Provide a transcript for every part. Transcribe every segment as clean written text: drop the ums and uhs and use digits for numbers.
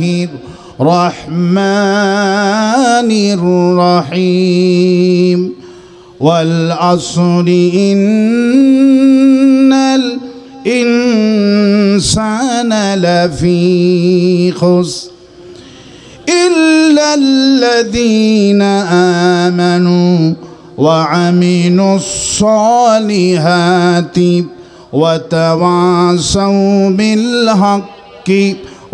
বিসমিল্লাহির রহমানির রহিম ওয়াল আসরি ইন্নাল ইনসানা লাফি খুসর ইল্লাল্লাযীনা আমানু وعملوا الصالحات وتواصوا بالحق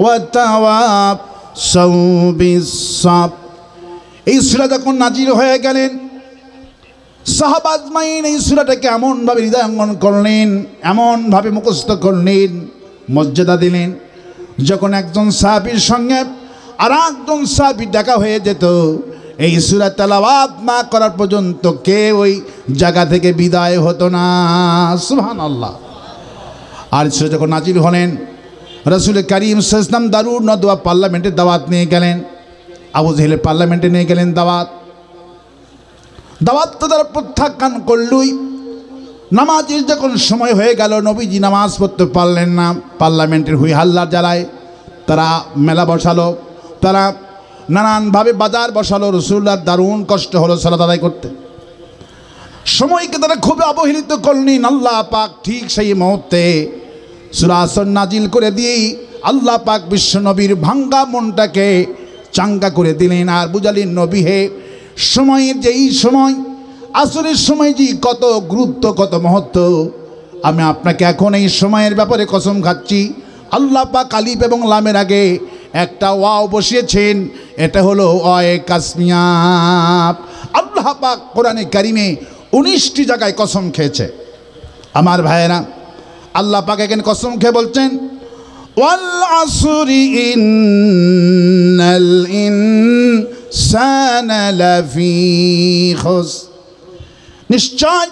وتواصوا بالصبر। এই সূরা যখন নাজিল হয়ে গেলেন সাহাবা আজমাইন এই সূরাটাকে এমনভাবে হৃদয়ঙ্গম করলেন, এমনভাবে মুখস্থ করলেন, মর্যাদা দিলেন। যখন একজন সাহাবীর সঙ্গে আর একজন সাহাবীর দেখা হয়ে যেত, এই সূরা তেলাওয়াত না করার পর্যন্ত কেউ ওই জায়গা থেকে বিদায় হতো না। সুবহানাল্লাহ। আর সূরা যখন নাজিল হলেন, রাসূল কারীম সাল্লাল্লাহু আলাইহি ওয়াসাল্লাম দারুন নদওয়া পার্লামেন্টের দাওয়াত নিয়ে গেলেন। আবু জেহেলের পার্লামেন্টে নিয়ে গেলেন দাওয়াত তো তারা প্রত্যাখ্যান করলই। নামাজের যখন সময় হয়ে গেল, নবীজি নামাজ পড়তে পারলেন না। পার্লামেন্টের হুই হাল্লার জ্বালায় তারা মেলা বসালো, তারা নানানভাবে বাজার বসালো। রাসূলুল্লাহর দারুণ কষ্ট হলো সালাত আদায় করতে। সময়কে তারা খুবই অবহেলিত করলেন। আল্লাহ পাক ঠিক সেই মুহূর্তে সূরা আসর নাজিল করে দিয়েই আল্লাহ পাক বিশ্ব নবীর ভাঙ্গা মনটাকে চাঙ্গা করে দিলেন। আর বুঝালেন, নবী হে, সময়ের যেই সময়, আসরের সময় যে কত গুরুত্ব, কত মহত্ব, আমি আপনাকে এখন এই সময়ের ব্যাপারে কসম খাচ্ছি। আল্লাহ পাক আলিফ এবং লামের আগে একটা ওয়াও বসিয়েছেন, এটা হলো ওয়ে কাসমিয়া। আল্লাহ পাক কোরআনে কারিমে 19টি জায়গায় কসম খেয়েছে। আমার ভাইয়েরা, আল্লাহ পাক এখানে কসম খেয়ে বলছেন, ওয়াল আসরি ইন্নাল ইনসানা লাফি খুসর। নিশ্চয়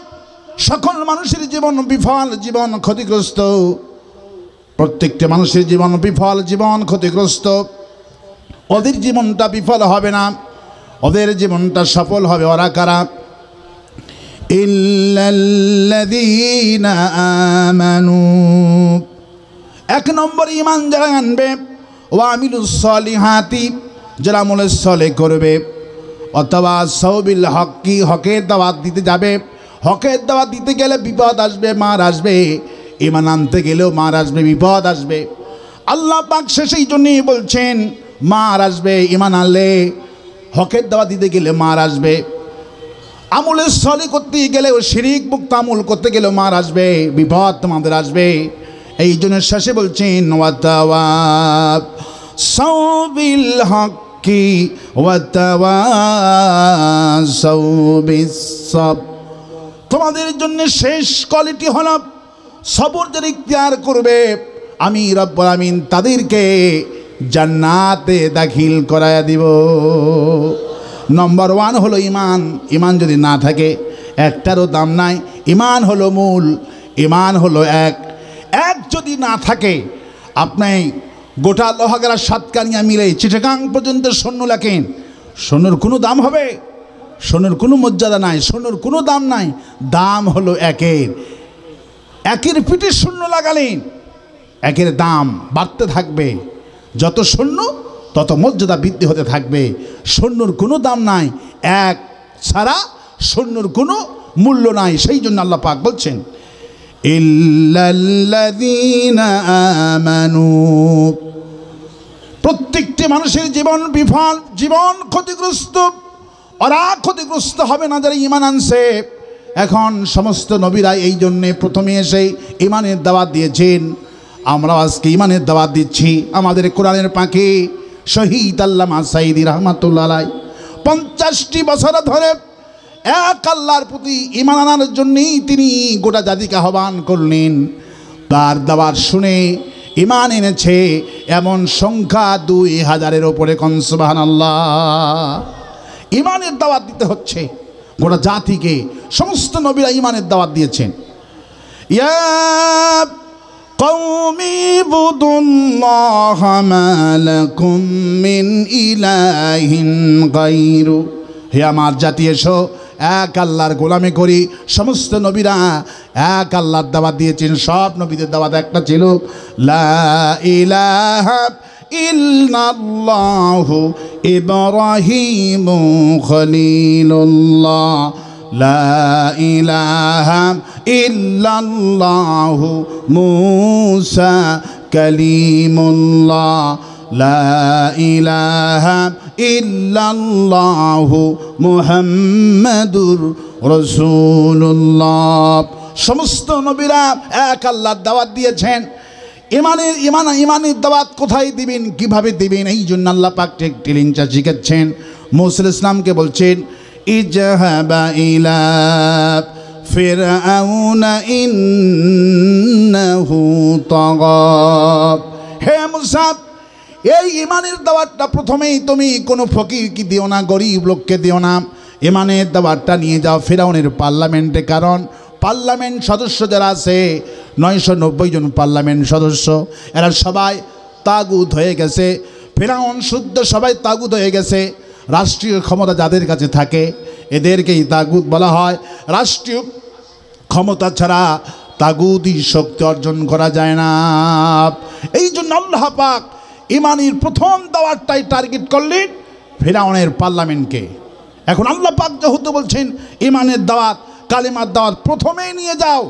সকল মানুষের জীবন বিফল, জীবন ক্ষতিগ্রস্ত। প্রত্যেকটা মানুষের জীবন বিফল, জীবন ক্ষতিগ্রস্ত। ওদের জীবনটা বিফল হবে না, ওদের জীবনটা সফল হবে। ওরা কারা? ইল্লাল্লাযীনা আমানু। এক নম্বর ঈমান যারা আনবে, ওয়া আমিলুস সলিহাতি, যারা আমলে সলে করবে, অথবা সাউবিল হক্কি, হকের দাওয়াত দিতে যাবে। হকের দাওয়াত দিতে গেলে বিপদ আসবে, মার আসবে। ঈমান আনতে গেলেও মার আসবে, বিপদ আসবে। আল্লাহ পাক সেই জন্যই বলছেন, মার আসবে ঈমান আনলে, হকের দাওয়াত দিতে গেলে মার আসবে। আমলে সলে করতে গেলেও, শিরিক মুক্ত আমল করতে গেলেও মার আসবে, বিপদ তোমাদের আসবে। এই জন্য শেষে বলছেন, ওয়াতাওয়াসাউ বিল হক্কি ওয়াতাওয়াসাউ বিস-সবর। তোমাদের জন্য শেষ কোয়ালিটি হলো সবর যারা ইখতিয়ার করবে, আমি রব্বুল আমিন তাদেরকে জান্নাতে দাখিল করায়া দিব। নম্বর 1 হলো ঈমান। ঈমান যদি না থাকে একটারও দাম নাই। ঈমান হলো মূল, ঈমান হলো এক যদি না থাকে, আপনি গোটা লোহাগাড়া সাতকানিয়া মিলে চিটাগাং পর্যন্ত সৈন্য লেখেন, সৈন্যর কোনো দাম হবে? সৈন্যর কোনো মর্যাদা নাই, সৈন্যর কোনো দাম নাই। দাম হলো একের পিঠে শূন্য লাগালেন, একের দাম বাড়তে থাকবে। যত শূন্য তত মর্যাদা বৃদ্ধি হতে থাকবে। সৈন্যর কোনো দাম নাই, এক ছাড়া সৈন্যর কোনো মূল্য নাই। সেই জন্য আল্লাহ পাক বলছেন, ইল্লাল্লাযীনা আমানু। প্রত্যেকটি মানুষের জীবন বিফল, জীবন ক্ষতিগ্রস্ত। ওরা ক্ষতিগ্রস্ত হবে না যারা ঈমান আনছে। এখন সমস্ত নবীরা এই জন্যে প্রথমে এসে ঈমানের দাওয়াত দিয়েছেন। আমরা আজকে ঈমানের দাওয়াত দিচ্ছি। আমাদের কোরআনের পাখি শহীদ আল্লামা সাঈদী রাহমাতুল্লাহ আলাইহি 50টি বছর ধরে এক আল্লাহর প্রতি ঈমান আনার জন্যই তিনি গোটা জাতিকে আহ্বান করলেন। তার দাওয়াত শুনে ঈমান এনেছে এমন সংখ্যা 2000-এর ওপরে। কোন সুবহানাল্লাহ। ঈমানের দাওয়াত দিতে হচ্ছে গোটা জাতিকে। সমস্ত নবীরা ঈমানের দাওয়াত দিয়েছেন। ইয়া কওমি ইবুদুল্লাহা মা লাকুম মিন ইলাহিন গায়রু। হে আমার জাতি, এসো এক আল্লাহর গোলামি করি। সমস্ত নবীরা এক আল্লাহর দাওয়াত দিয়েছেন। সব নবীদের দাওয়াত একটা ছিল, লা ইলাহা ইল্লাল্লাহু ইব্রাহিমু খলিলুল্লাহ লা ইলাহা ইল্লাল্লাহু মূসা কালিমুল্লাহ লা ইলাহা ইল্লাল্লাহু মুহাম্মাদুর রাসূলুল্লাহ। সমস্ত নবীরা এক আল্লাহর দাওয়াত দিয়েছেন। ইমানের দাওয়াত কোথায় দিবেন, কিভাবে দিবেন, এই জন্য আল্লাহ পাক একটি লিংচা শিখাচ্ছেন। মুসা ইসলামকে বলছেন ইজহাবা ইলা ফিরআউনা ইন্নাহু তাগা। হে মুসা, এই ইমানের দাওয়াতটা প্রথমেই তুমি কোনো ফকিরকে দিও না, গরিব লোককে দিও না। ইমানের দাওয়াতটা নিয়ে যাও ফিরআউনের পার্লামেন্টে, কারণ পার্লামেন্ট সদস্য যারা আছে 990 জন পার্লামেন্ট সদস্য, এরা সবাই তাগুত হয়ে গেছে। ফিরআউন শুদ্ধ সবাই তাগুত হয়ে গেছে। রাষ্ট্রীয় ক্ষমতা যাদের কাছে থাকে এদেরকেই তাগুত বলা হয়। রাষ্ট্রীয় ক্ষমতা ছাড়া তাগুতি শক্তি অর্জন করা যায় না। এই জন্য আল্লাহ পাক ইমানের প্রথম দাওয়াতটাই টার্গেট করলেন ফিরআউনের পার্লামেন্টকে। এখন আল্লাহ পাক যেহেতু বলছেন ইমানের দাওয়াত, কালিমার দাওয়াত প্রথমেই নিয়ে যাও,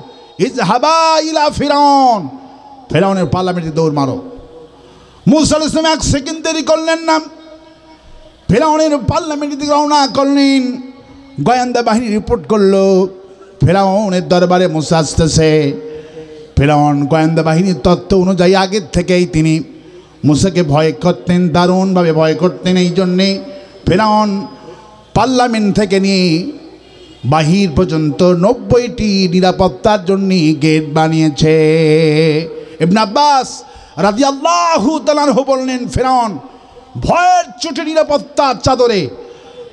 ইজহাবা ইলা ফিরআউন, ফিরআউনের পার্লামেন্টে দৌড় মারো। মুসা আলাইহিস সালাম এক সেকেন্ড দেরি করলেন না, ফিরআউনের পার্লামেন্টে রওনা করলেন। গোয়েন্দা বাহিনী রিপোর্ট করলো ফিরআউনের দরবারে মুসা আসতেছে। ফিরআউন গোয়েন্দা বাহিনীর তথ্য অনুযায়ী আগের থেকেই তিনি মুসাকে ভয় করতেন, দারুণভাবে ভয় করতেন। এই জন্যে ফিরআউন পার্লামেন্ট থেকে নিয়ে বাহির পর্যন্ত 90টি নিরাপত্তার জন্য গেট বানিয়েছে। ইবনে আব্বাস রাদিয়াল্লাহু তাআলা আনহু বললেন ফিরআউন ভয়ের চোটে নিরাপত্তার চাদরে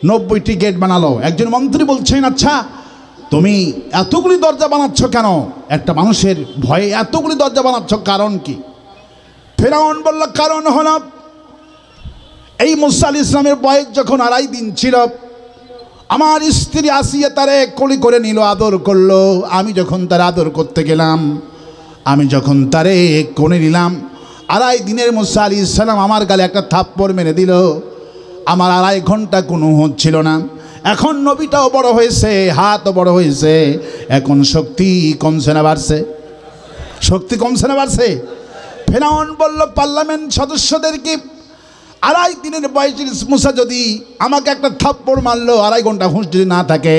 90টি গেট বানালো। একজন মন্ত্রী বলছেন, আচ্ছা তুমি এতগুলি দরজা বানাচ্ছ কেন? একটা মানুষের ভয়ে এতগুলি দরজা বানাচ্ছ, কারণ কি? ফিরআউন বলল, কারণ হলো এই মুসা আলাইহিস সালামের বয়স যখন 2.5 দিন ছিল, আমার স্ত্রী আসিয়া তারে কোলে করে নিল, আদর করলো। আমি যখন তার আদর করতে গেলাম, আমি যখন তারে কোলে নিলাম, 2.5 দিনের মুসা আলাইহিস সালাম আমার গালে একটা থাপ্পড় মেরে দিল। আমার 2.5 ঘন্টা কোনো হচ্ছিল না। এখন নবীটাও বড় হয়েছে, হাতও বড় হয়েছে, এখন শক্তি কমছে না বাড়ছে? শক্তি কমছে না বাড়ছে? ফিরআউন বলল পার্লামেন্ট সদস্যদেরকে, 2.5 দিনের বয়সের মুসা যদি আমাকে একটা থাপ্পড় মারলো, 2.5 ঘন্টা হুঁশ যদি না থাকে,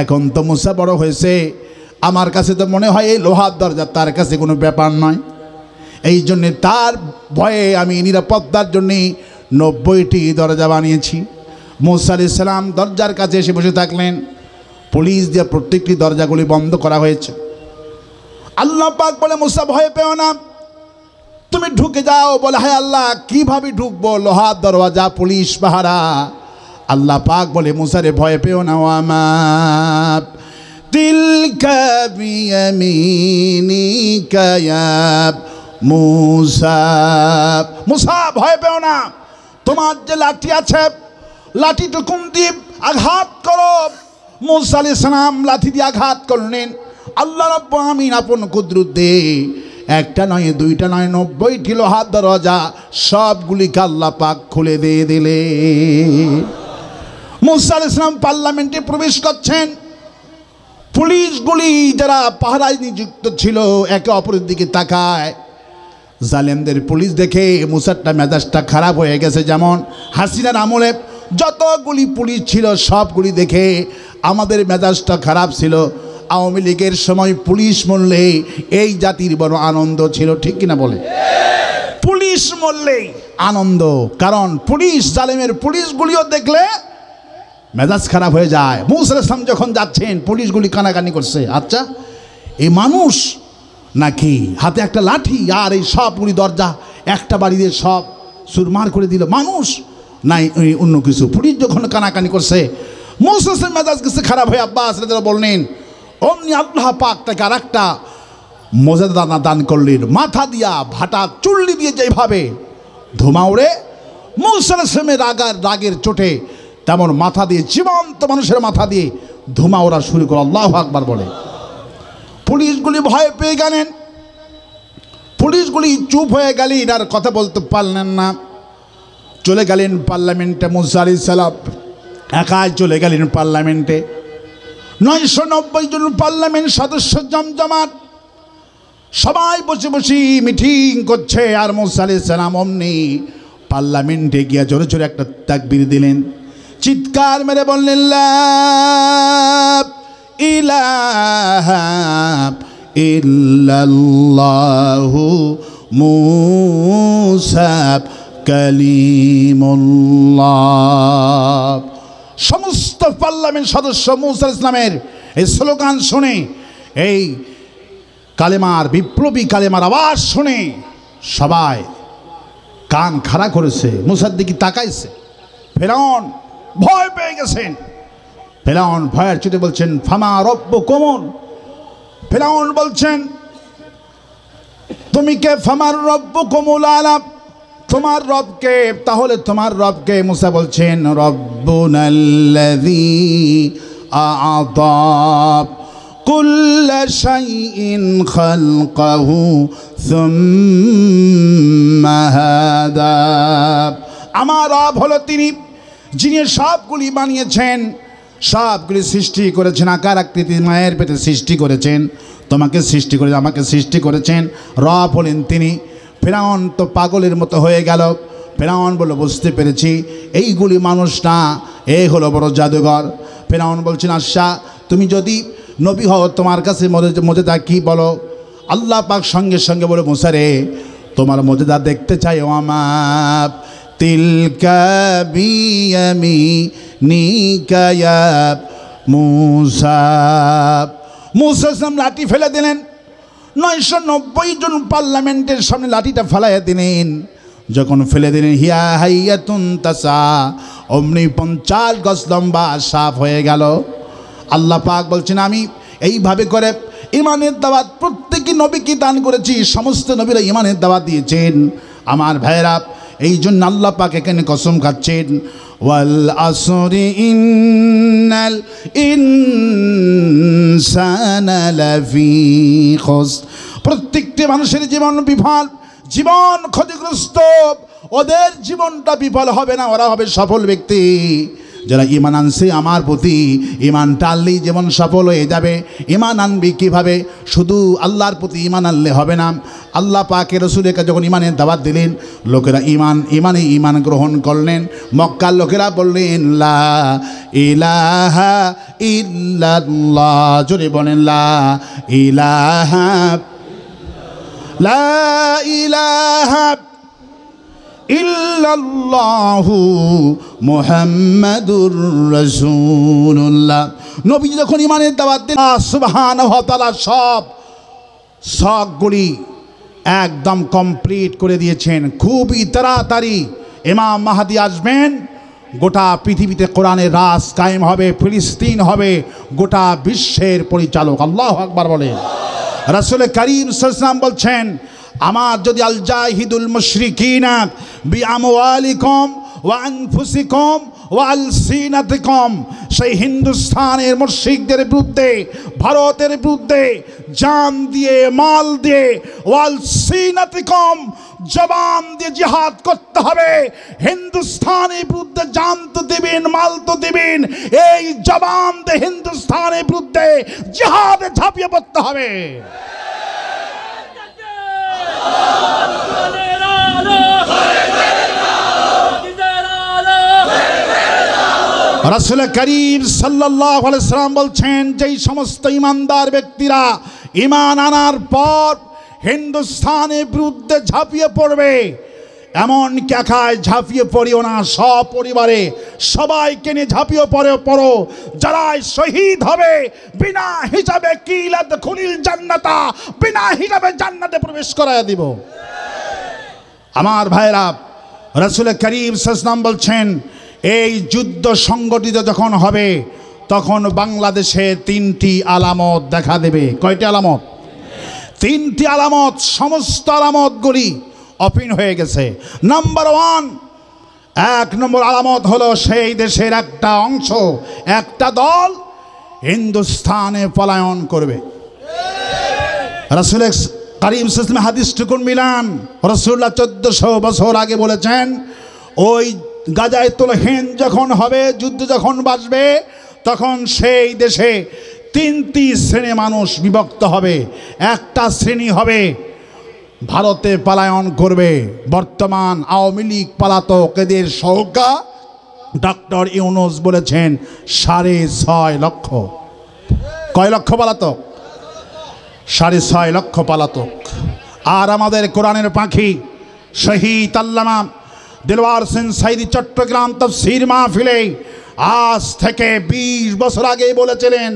এখন তো মুসা বড় হয়েছে, আমার কাছে তো মনে হয় এই লোহার দরজা তার কাছে কোনো ব্যাপার নয়। এই জন্যে তার ভয়ে আমি নিরাপত্তার জন্যে 90টি দরজা বানিয়েছি। মুসা আলাইহিস সালাম দরজার কাছে এসে বসে থাকলেন। পুলিশ দিয়ে প্রত্যেকটি দরজাগুলি বন্ধ করা হয়েছে। আল্লাহ পাক বলে, মুসা ভয় পেও না, তুমি ঢুকে যাও। বলে, হায় আল্লাহ কিভাবে ঢুকবো? লোহার দরওয়াজা, পুলিশ পাহারা। আল্লাহ পাক বলে, মুসারে ভয় পেও না। ওয়ামা তিলকা বিয়ামিনিকা ইয়া মুসা, মুসা ভয় পেও না, তোমার যে লাঠি আছে লাঠিটুকুন দিয়ে আঘাত করো। মুসা আলাইহিস সালাম লাঠি দিয়ে আঘাত করলেন। আল্লাহ রাব্বুল আমিন আপন কুদরত দিয়ে একটা নয়, দুইটা নয়, 90টি লোহার দরজা সবগুলিকে আল্লাহ পাক খুলে দিয়ে দিলে। মুসা আলাইহিস সালাম পার্লামেন্টে প্রবেশ করছেন। পুলিশগুলি যারা পাহারায় নিযুক্ত ছিল একে অপরের দিকে তাকায়। জালেমদের পুলিশ দেখে মুসারটা মেজাজটা খারাপ হয়ে গেছে। যেমন হাসিনার আমলে যতগুলি পুলিশ ছিল সবগুলি দেখে আমাদের মেজাজটা খারাপ ছিল। আওয়ামী লীগের সময় পুলিশ মরলে এই জাতির বড় আনন্দ ছিল, ঠিক কিনা বলে? পুলিশ মরলেই আনন্দ, কারণ পুলিশ, জালেমের পুলিশগুলিও দেখলে মেজাজ খারাপ হয়ে যায়। মুসা আলাইহিস সালাম যখন যাচ্ছেন পুলিশগুলি কানাকানি করছে, আচ্ছা এই মানুষ নাকি হাতে একটা লাঠি, আর এই সবগুলি দরজা একটা বাড়ি দিয়ে সব চুরমার করে দিল, মানুষ নাই অন্য কিছু। পুলিশ যখন কানাকানি করছে মুসা আলাইহিস সালাম মেজাজ কিছু খারাপ হয়ে আব্বাস রাদিয়াল্লাহু বললেন, অমনি আল্লাহ পাক তাকে আর একটা মর্যাদা দান করলেন। মাথা দিয়া ভাটা চুল্লি দিয়ে যেভাবে ধোঁয়া ওড়ে, মুসা আলাইহিস সালামের রাগের চোটে তেমন মাথা দিয়ে, জীবন্ত মানুষের মাথা দিয়ে ধোঁয়া ওড়া শুরু করে। আল্লাহু আকবার বলে পুলিশগুলি ভয় পেয়ে গেলেন। পুলিশগুলি চুপ হয়ে গেলেন, আর কথা বলতে পারলেন না। চলে গেলেন পার্লামেন্টে। মুসা আলাইহিস সালাম একাই চলে গেলেন পার্লামেন্টে। 990 জন পার্লামেন্ট সদস্য জমজমাট, সবাই বসে বসে মিটিং করছে। আর মুসা আলাইহিস সালাম অমনি পার্লামেন্টে গিয়ে জোরে জোরে একটা তাকবীর দিলেন, চিৎকার মেরে বললেন, লা ইলাহা ইল্লাল্লাহু মুসা কালিমুল্লাহ। সমস্ত পার্লামেন্ট সদস্য মুসা ইসলামের এই স্লোগান শুনে, এই কালেমার বিপ্লবী কালেমার আওয়াজ শুনে সবাই কান খাড়া করেছে, মুসার দিকে তাকাইছে। ফেরাউন ভয় পেয়ে গেছেন। ফেরাউন ভয়ের চোটে বলছেন, ফামা রব্বুকুম। ফেরাউন বলছেন, তুমি কে? ফামার রব্বুকুমুল আলা, তোমার রবকে? তাহলে তোমার রবকে? মুসা বলছেন, রব্বুনাল্লাযী আ'তা কুল্লা শাইইন খালকাহু সুম্মা হাদা। আমার রব হলো তিনি, যিনি সবগুলি বানিয়েছেন, সবগুলি সৃষ্টি করেছেন, আকার আকৃতি মায়ের পেটে সৃষ্টি করেছেন, তোমাকে সৃষ্টি করে আমাকে সৃষ্টি করেছেন, রব হলেন তিনি। ফেরাউন তো পাগলের মতো হয়ে গেল। ফেরাউন বলে, বুঝতে পেরেছি এইগুলি মানুষ না, এই হলো বড় জাদুঘর। ফেরাউন বলছেন, আচ্ছা তুমি যদি নবী হও, তোমার কাছে মজেদা কি বলো? আল্লাহ পাক সঙ্গে সঙ্গে বলে, মুসা রে, তোমার মজেদা দেখতে চাই। আমার তিলকা বিয়ামিনিকা ইয়া মুসা। মুসা সালাম লাঠি ফেলে দিলেন। 990 জন পার্লামেন্টের সামনে লাঠিটা ফেলাইয়া দিলেন। যখন ফেলে দিলেন, হিয়া হাইয়াতুন তাসা, অমনি 50 গজ লম্বা সাপ হয়ে গেল। আল্লাহ পাক বলছেন, আমি এইভাবে করে ইমানের দাওয়াত প্রত্যেকই নবীকে দান করেছি, সমস্ত নবীরা ইমানের দাওয়াত দিয়েছেন। আমার ভাইরা, এই জন্য আল্লাহ পাক এখানে কসম খাচ্ছেন, ওয়াল আসরি ইন্নাল ইনসানা লাফি খুসর। প্রত্যেকটি মানুষের জীবন বিফল, জীবন ক্ষতিগ্রস্ত। ওদের জীবনটা বিফল হবে না, ওরা হবে সফল ব্যক্তি। যারা ইমান আনছে আমার প্রতি, ইমান টানলেই জীবন সফল হয়ে যাবে। ইমান আনবি কীভাবে? শুধু আল্লাহর প্রতি ইমান আনলে হবে না। আল্লাহ পাকের রাসূলকে যখন ইমানের দাওয়াত দিলেন, লোকেরা ইমান গ্রহণ করলেন। মক্কার লোকেরা বললেন, লা ইলাহা ইল্লাল্লাহ। জোরে বলেন, লা ইলাহা, লা ইলাহা ইল্লাল্লাহু মুহাম্মাদুর রাসূলুল্লাহ। নবীজি যখন ইমানের দাওয়াত দেন, সুবহানাহু ওয়া তাআলা সব শখগুলি একদম কমপ্লিট করে দিয়েছেন। খুবই তাড়াতাড়ি ইমাম মাহদী আসবেন, গোটা পৃথিবীতে কোরআনের রাজ কায়েম হবে, ফিলিস্তিন হবে গোটা বিশ্বের পরিচালক। আল্লাহু আকবার বলেন। রাসূল করিম সাল্লাল্লাহু আলাইহি ওয়াসাল্লাম বলছেন, আমার যদি আল জাহিদুল মুশরিকিনা বিআমওয়ালিকুম ওয়া আনফুসিকুম ওয়া আলসিনাতিকুম, সেই হিন্দুস্তানের মুশরিকদের বিরুদ্ধে, ভারতের বিরুদ্ধে জান দিয়ে, মাল দিয়ে, ওয়া আলসিনাতিকুম, জবান দিয়ে জিহাদ করতে হবে। হিন্দুস্তানের বিরুদ্ধে জান তো দিবেন, মাল তো দিবেন, এই জবান দিয়ে হিন্দুস্তানের বিরুদ্ধে জিহাদে ঝাঁপিয়ে পড়তে হবে। রাসূল করিম সাল্লাল্লাহু আলাইহি ওয়াসাল্লাম বলছেন, যেই সমস্ত ইমানদার ব্যক্তিরা ঈমান আনার পর হিন্দুস্তানের বিরুদ্ধে ঝাঁপিয়ে পড়বে, এমন একাই ঝাঁপিয়ে পড়িও না, সপরিবারে সবাইকে নিয়ে ঝাঁপিয়ে পড়ো। যারা শহীদ হবে বিনা হিসাবে কিলাত খুলিল জান্নাতা, বিনা হিসাবে জান্নাতে প্রবেশ করায় দিব। আমার ভাইরা, রাসূল করিম সাল্লাল্লাহু আলাইহি ওয়াসাল্লাম বলছেন, এই যুদ্ধ সংগঠিত যখন হবে তখন বাংলাদেশে 3টি আলামত দেখা দেবে। কয়টি আলামত? 3টি আলামত। সমস্ত আলামতগুলি অপিন হয়ে গেছে। নাম্বার 1, 1 নম্বর আলামত হলো সেই দেশের একটা অংশ, একটা দল হিন্দুস্তানে পলায়ন করবে। রাসূল কারীম সাল্লাল্লাহু হাদিসটুকুন মিলান। রাসূলুল্লাহ 1400 বছর আগে বলেছেন, ওই গাজাতুল হিন্দ যখন হবে, যুদ্ধ যখন বাজবে, তখন সেই দেশে তিনটি শ্রেণী মানুষ বিভক্ত হবে। একটা শ্রেণী হবে ভারতে পলায়ন করবে, বর্তমান আওয়ামী লীগ পলাতক, এদের সংখ্যা ডক্টর ইউনূস বলেছেন 6.5 লক্ষ। কয় লক্ষ পলাতক? 6.5 লক্ষ পলাতক। আর আমাদের কোরআনের পাখি শহীদ আল্লামা দিলওয়ার হোসেন সাইদি চট্টগ্রাম তাফসীর মাহফিলে আজ থেকে 20 বছর আগে বলেছিলেন,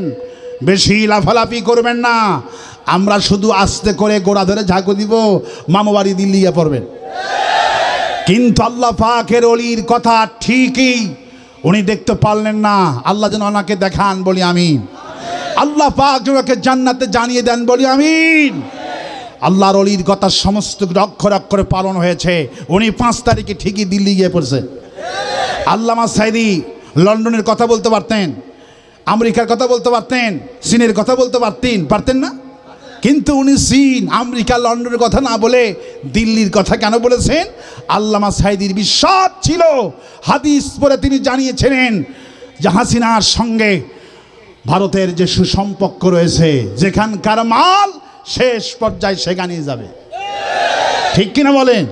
বেশি লাফালাফি করবেন না, আমরা শুধু আস্তে করে গোড়া ধরে ঝাঁকু দিব, মামু বাড়ি দিল্লিয়ে পড়বেন। কিন্তু আল্লাহ পাকের ওলির কথা ঠিকই, উনি দেখতে পারলেন না, আল্লাহ যেন ওনাকে দেখান, বলি আমিন। আল্লাহ পাক যেন ওকে জান্নাতে জানিয়ে দেন, বলি আমিন। আল্লাহর ওলির কথা সমস্ত অক্ষর অক্ষরে পালন হয়েছে। উনি 5 তারিখে ঠিকই দিল্লি গিয়ে পড়ছে। আল্লামা সাইদি লন্ডনের কথা বলতে পারতেন, আমেরিকার কথা বলতে পারতেন, চীনের কথা বলতে পারতেন না? কিন্তু উনি চীন, আমেরিকা, লন্ডনের কথা না বলে দিল্লির কথা কেন বলেছেন? আল্লামা সাইদির বিশ্বাস ছিল, হাদিস পড়ে তিনি জানিয়েছিলেন যে হাসিনার সঙ্গে ভারতের যে সুসম্পর্ক রয়েছে, যেখানকার মাল শেষ পর্যায়ে সেখানেই যাবে। ঠিক কিনা বলেন?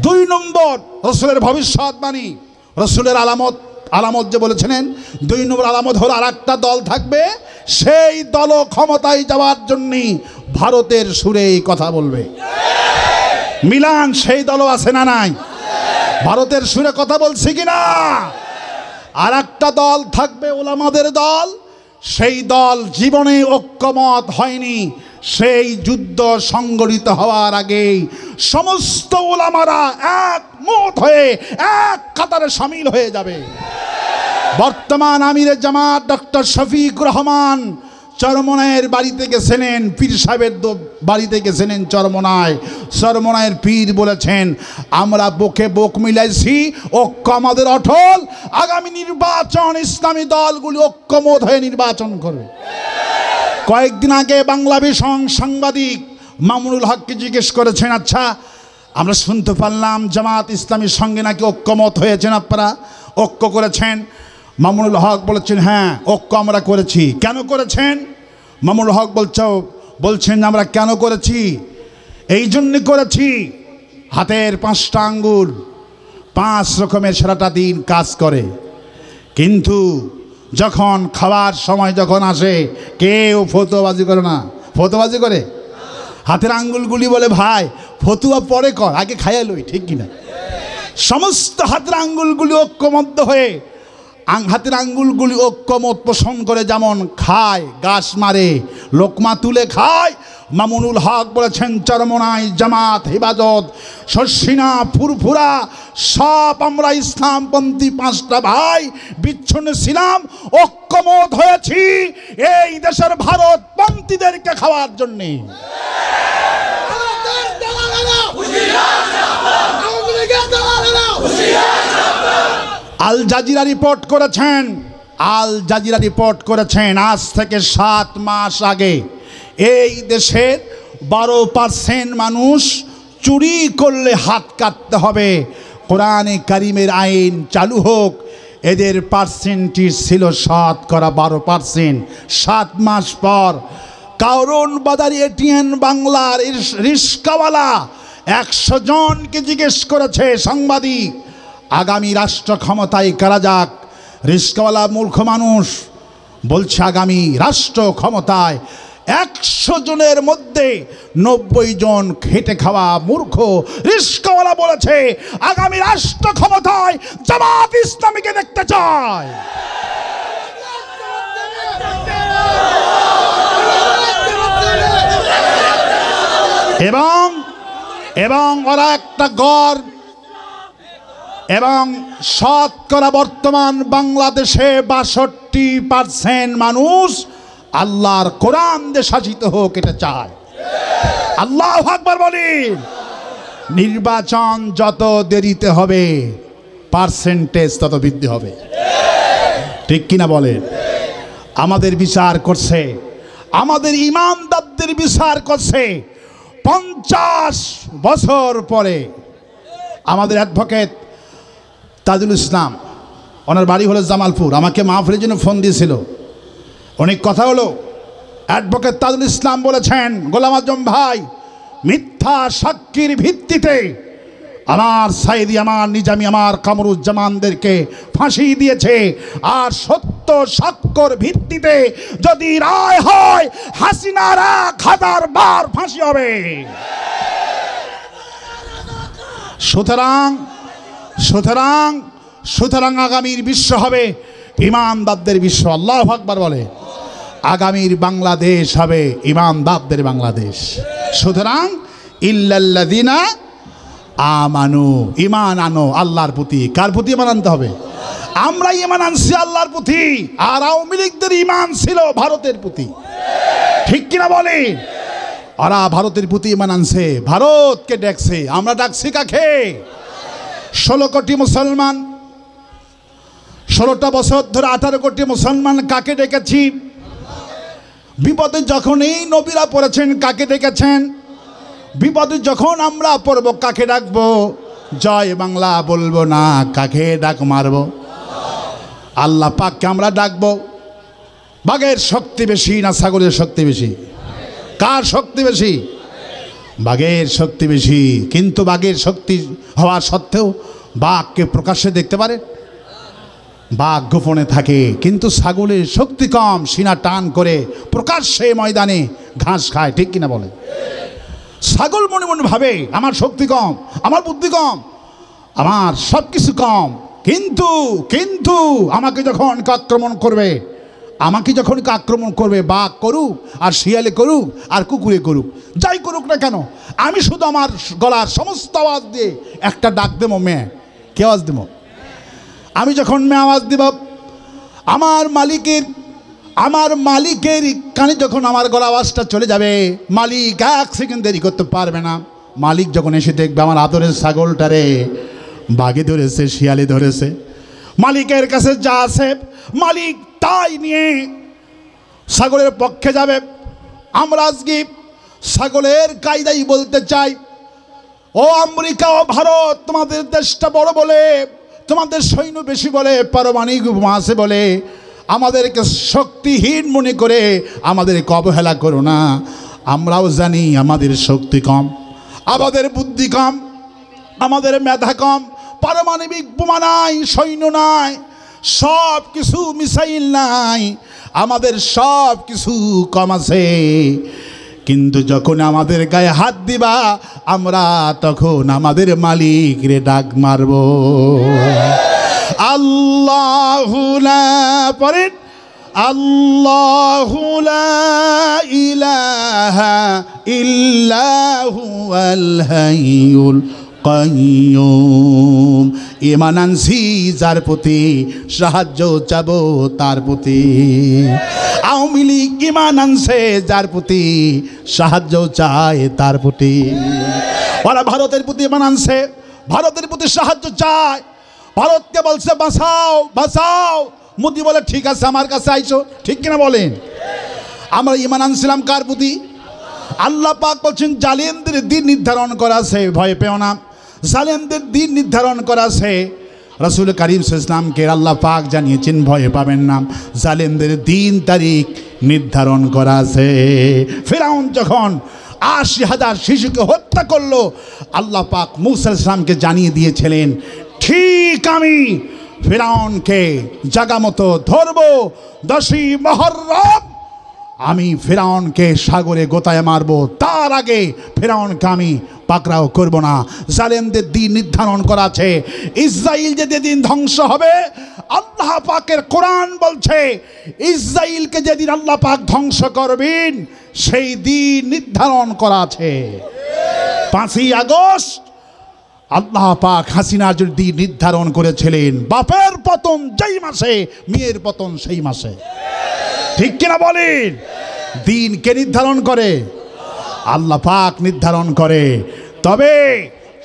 2 নম্বর রসুলের ভবিষ্যৎবাণী, রসুলের আলামত যে বলেছিলেন, 2 নম্বর আলামত হলো আরেকটা দল থাকবে, সেই দল ক্ষমতায় যাওয়ার জন্য ভারতের সুরে কথা বলবে। মিলান, সেই দলও আছে না নাই? ভারতের সুরে কথা বলছে কিনা? আর একটা দল থাকবে ওলামাদের দল, সেই দল জীবনে ঐক্যমত হয়নি। সেই যুদ্ধ সংগঠিত হওয়ার আগেই সমস্ত ওলামারা একমত হয়ে এক কাতারে শামিল হয়ে যাবে। বর্তমান আমিরে জামাত ডক্টর শফিকুর রহমান চরমনায়ের বাড়িতে গেছিলেন, পীর সাহেবের বাড়িতে গেছিলেন চরমনায়। চরমনায়ের পীর বলেছেন, আমরা বুকে বুক মিলাইছি, ঐক্য আমাদের অটল, আগামী নির্বাচন ইসলামী দলগুলি ঐক্যমত হয়ে নির্বাচন করবে। কয়েকদিন আগে বাংলা ভিশন সাংবাদিক মামুনুল হককে জিজ্ঞেস করেছেন, আচ্ছা আমরা শুনতে পারলাম জামাত ইসলামীর সঙ্গে নাকি ঐক্যমত হয়েছেন, আপনারা ঐক্য করেছেন? মামুনুল হক বলেছেন, হ্যাঁ ঐক্য আমরা করেছি। কেন করেছেন? মামুনুল হক বলছেন আমরা কেন করেছি? এই জন্য করেছি, হাতের 5টা আঙ্গুল 5 রকমের সারাটা দিন কাজ করে, কিন্তু যখন খাওয়ার সময় যখন আসে কেউ ফতুয়াবাজি করে না। ফতুয়াবাজি করে? হাতের আঙ্গুলগুলি বলে, ভাই ফতুয়া পরে কর, আগে খাইয়া লই। ঠিক কিনা? সমস্ত হাতের আঙ্গুলগুলি ঐক্যবদ্ধ হয়ে হাতের আঙ্গুলগুলি ঐক্যমত পোষণ করে, যেমন খায়, গাছ মারে, লোকমা তুলে খায়। মামুনুল হক বলেছেন, চরমনাই জামাত, হেফাজত, শর্ষিনা, ফুরফুরা সব আমরা ইসলামপন্থী 5টা ভাই বিচ্ছিন্ন ছিলাম, ঐক্যমত হয়েছি এই দেশের ভারতপন্থীদেরকে খাওয়ার জন্যে। আল জাজিরা রিপোর্ট করেছেন আজ থেকে 7 মাস আগে এই দেশের 12% মানুষ চুরি করলে হাত কাটতে হবে। কোরআনে কারিমের আইন চালু হোক, এদের পার্সেন্টেজ ছিল 12%। 7 মাস পর কারণ বাজার এটিএন বাংলার রিস্কাওয়ালা 100 জনকে জিজ্ঞেস করেছে সাংবাদিক, আগামী রাষ্ট্র ক্ষমতায় কারা যাক? রিস্কাওয়ালা মূর্খ মানুষ বলছে, আগামী রাষ্ট্র ক্ষমতায় 100 জনের মধ্যে 90 জন খেটে খাওয়া মূর্খ। রিস্কাওয়ালা বলেছে, আগামী রাষ্ট্র ক্ষমতায় জামাত ইসলামীকে দেখতে চায়। এবং ওরা একটা গড় এবং শতকরা বর্তমান বাংলাদেশে 62% মানুষ আল্লাহর কোরআন দিয়ে শাসিত হোক এটা চায়। আল্লাহু আকবার বলেন। নির্বাচন যত দেরিতে হবে পার্সেন্টেজ তত বৃদ্ধি হবে। ঠিক কিনা বলেন? আমাদের বিচার করছে, আমাদের ইমানদারদের বিচার করছে, 50 বছর পরে আমাদের অ্যাডভোকেট তাজুল ইসলাম, ওনার বাড়ি হলো জামালপুর, আমাকে মাহফিলের জন্য ফোন দিয়েছিল। অনেক কথা হলো। অ্যাডভোকেট তাজুল ইসলাম বলেছেন, গোলাম আজম ভাই, মিথ্যা সাক্ষীর ভিত্তিতে আমার সাইদি, আমার নিজামী, আমার কামরুজ্জামানদেরকে ফাঁসি দিয়েছে, আর সত্য সাক্ষ্যর ভিত্তিতে যদি রায় হয় হাসিনার 1000 বার ফাঁসি হবে। সুতরাং সুতরাং সুতরাং আগামীর বিশ্ব হবে ইমানদারদের বিশ্ব। আল্লাহু আকবার বলে। আগামীর বাংলাদেশ হবে ইমানদারদের বাংলাদেশ। সুতরাং ইল্লাল্লাযিনা আমানু, ইমান আনো আল্লাহর প্রতি। কার প্রতি ইমান আনতে হবে? আমরা ইমান আনছি আল্লাহর প্রতি, আর আওয়ামী লীগদের ইমান ছিল ভারতের প্রতি। ঠিক কিনা বলে? ওরা ভারতের প্রতি ইমান আনছে, ভারতকে ডাকছে। আমরা ডাকছি কাকে? 16 কোটি মুসলমান, 16টা বছর ধরে 18 কোটি মুসলমান কাকে ডেকেছি? বিপদে যখন এই নবীরা পড়েছেন কাকে ডেকেছেন? বিপদে যখন আমরা পড়ব কাকে ডাকবো? জয় বাংলা বলবো না, কাকে ডাক মারব? আল্লাহ পাককে আমরা ডাকবো। বাঘের শক্তি বেশি না ছাগলের শক্তি বেশি? কার শক্তি বেশি? বাঘের শক্তি বেশি। কিন্তু বাঘের শক্তি হওয়া সত্ত্বেও বাঘকে প্রকাশ্যে দেখতে পারে, বাঘ গোপনে থাকে। কিন্তু ছাগলের শক্তি কম, সিনা টান করে প্রকাশ্যে ময়দানে ঘাস খায়। ঠিক কিনা বলে? ছাগল মনে মনে ভাবে আমার শক্তি কম, আমার বুদ্ধি কম, আমার সব কিছু কম, কিন্তু কিন্তু আমাকে যখন আক্রমণ করবে, আমাকে যখন আক্রমণ করবে, বাঘ করুক আর শিয়ালে করুক আর কুকুরে করুক, যাই করুক না কেন, আমি শুধু আমার গলার সমস্ত আওয়াজ দিয়ে একটা ডাক দেবো, মেয়ে। কে আওয়াজ দেব? আমি যখন মেয়ে আওয়াজ দেব, আমার মালিকের কানে যখন আমার গলা আওয়াজটা চলে যাবে, মালিক 1 সেকেন্ড দেরি করতে পারবে না। মালিক যখন এসে দেখবে আমার আদরের ছাগলটারে বাঘে ধরেছে, শিয়ালে ধরেছে, মালিকের কাছে যা আছে মালিক তাই নিয়ে ছাগলের পক্ষে যাবে। আমরা আজকে ছাগলের কায়দাই বলতে চাই, ও আমেরিকা ও ভারত, তোমাদের দেশটা বড় বলে, তোমাদের সৈন্য বেশি বলে, পারমাণবিক বোমা আছে বলে আমাদেরকে শক্তিহীন মনে করে আমাদেরকে অবহেলা করো না। আমরাও জানি আমাদের শক্তি কম, আমাদের বুদ্ধি কম, আমাদের মেধা কম। পারমাণবিক বোমা নাই, সৈন্য নাই, সব কিছু মিসাইল নাই, আমাদের সব কিছু কম আছে। কিন্তু যখন আমাদের গায়ে হাত দিবা, আমরা তখন আমাদের মালিক রে ডাক মারব। আল্লাহু লা পড়েন, আল্লাহু লা ইলাহা ইল্লাহু আল হাইয়ুল কাইয়ুম। ঈমান আনছি যার প্রতি, সাহায্য চাবো তার প্রতি। আওয়ামী লীগ ঈমান আনছে যার প্রতি, সাহায্য চায় তার প্রতি। ওরা ভারতের প্রতি ঈমান আনছে, ভারতের প্রতি সাহায্য চায়, ভারতকে বলছে বাঁচাও বাঁচাও। মোদি বলে ঠিক আছে, আমার কাছে আইছো। ঠিক কিনা বলেন? আমরা ঈমান আনছিলাম কার প্রতি? আল্লাহ পাক বলছেন জালেমদের দিন নির্ধারণ করা আছে, ভয় পেও না। জালেমদের দিন নির্ধারণ করা আছে। রাসূল কারীম সাল্লাল্লাহু আলাইহি ওয়াসাল্লামকে আল্লাহ পাক জানিয়েছেন ভয় পাবেন না, জালেমদের দিন তারিখ নির্ধারণ করা আছে। ফিরআউন যখন ৮০,০০০ শিশুকে হত্যা করলো, আল্লাহ পাক মূসা আলাইহিস সালামকে জানিয়ে দিয়েছিলেন, ঠিক আমি ফিরআউনকে জাগা মতো ধরবো, 10ই মুহররম আমি ফিরআউনকে সাগরে গোতায় মারবো, তার আগে ফিরআউনকে আমি পাকড়াও করব না। জালেমদের দিন নির্ধারণ করা আছে। ইসরাইল যেদিন ধ্বংস হবে, আল্লাহ পাকের কোরআন বলছে ইসরাইলকে যেদিন আল্লাহ পাক ধ্বংস করবেন সেই দিন নির্ধারণ করা আছে। 5ই আগস্ট আল্লাহ পাক হাসিনার দিন নির্ধারণ করেছিলেন। বাপের পতন যেই মাসে, মেয়ের পতন সেই মাসে। ঠিক কিনা বলেন? দিন কে নির্ধারণ করে? আল্লাহ পাক নির্ধারণ করে। তবে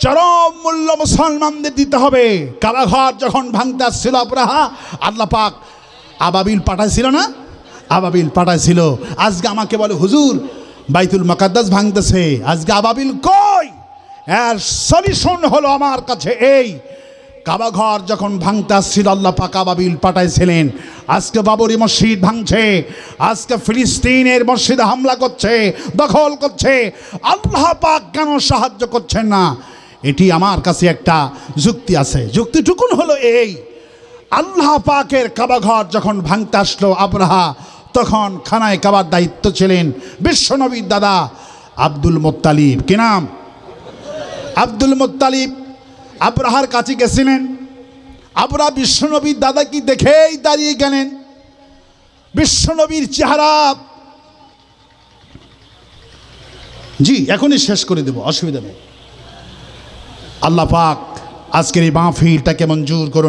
চরম মূল্য মুসলমানদের দিতে হবে। কারাঘর যখন ভাঙতে আসছিল আবরাহা, আল্লাহ পাক আবাবিল পাঠাইছিল না? আবাবিল পাঠাইছিল। আজকে আমাকে বলে হুজুর বাইতুল মুকাদ্দাস ভাঙতেছে, আজকে আবাবিল কই? এর সলিউশন হলো আমার কাছে এই, কাবা ঘর যখন ভাঙতে আসছিল আল্লাহ পাক আবাবিল পাঠাইছিলেন। আজকে বাবরি মসজিদ ভাঙছে, আজকে ফিলিস্তিনের মসজিদে হামলা করছে, দখল করছে, আল্লাহ পাক কেন সাহায্য করছেন না? এটি আমার কাছে একটা যুক্তি আছে। যুক্তিটুকুন হলো এই, আল্লাহ পাকের কাবা ঘর যখন ভাঙতে আসলো আবরাহা, তখন খানায় কাবার দায়িত্ব ছিলেন বিশ্বনবীর দাদা আব্দুল মুত্তালিব। কি নাম? আব্দুল মুত্তালিব আবরাহার কাছে গেছিলেন। আবরাহা বিশ্বনবীর দাদা কি দেখেই দাঁড়িয়ে গেলেন। বিশ্বনবীর চেহারা, জি এখনই শেষ করে দেব, অসুবিধা নেই। আল্লাহ পাক আজকের এই মাহফিলটাকে মঞ্জুর করুন।